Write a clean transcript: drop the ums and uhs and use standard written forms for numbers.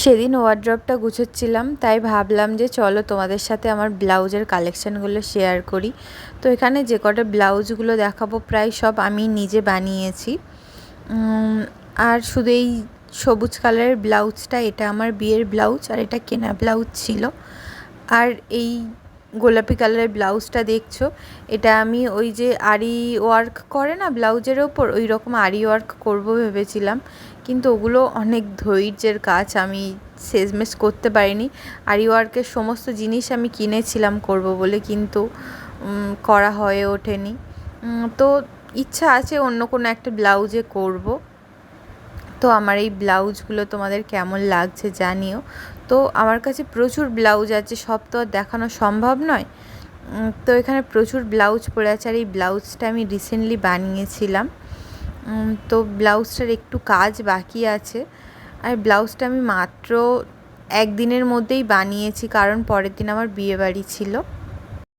সেদিন ওয়ারড্রবটা গুছোচ্ছিলাম, তাই ভাবলাম যে চলো তোমাদের সাথে আমার ব্লাউজের কালেকশানগুলো শেয়ার করি। তো এখানে যে কটা ব্লাউজগুলো দেখাবো প্রায় সব আমি নিজে বানিয়েছি। আর শুধু এই সবুজ কালারের ব্লাউজটা, এটা আমার বিয়ের ব্লাউজ, আর এটা কেনা ব্লাউজ ছিল। আর এই গোলাপি কালারের ব্লাউজটা দেখছো, এটা আমি ওই যে আরি ওয়ার্ক করে না ব্লাউজের ওপর, ওই রকম আরি ওয়ার্ক করবো ভেবেছিলাম, কিন্তু ওগুলো অনেক ধৈর্যের কাজ, আমি শেষমেশ করতে পারিনি। আরি ওয়ার্কের সমস্ত জিনিস আমি কিনেছিলাম করব বলে, কিন্তু করা হয়ে ওঠেনি। তো ইচ্ছা আছে অন্য কোনো একটা ব্লাউজে করব। তো আমার এই ব্লাউজগুলো তোমাদের কেমন লাগছে জানিও। তো আমার কাছে প্রচুর ব্লাউজ আছে, সব তো আর দেখানো সম্ভব নয়। তো এখানে প্রচুর ব্লাউজ পরে আছে, আর এই ব্লাউজটা আমি রিসেন্টলি বানিয়েছিলাম। তো ব্লাউজটার একটু কাজ বাকি আছে, আর ব্লাউজটা আমি মাত্র একদিনের মধ্যেই বানিয়েছি, কারণ পরের দিন আমার বিয়েবাড়ি ছিল।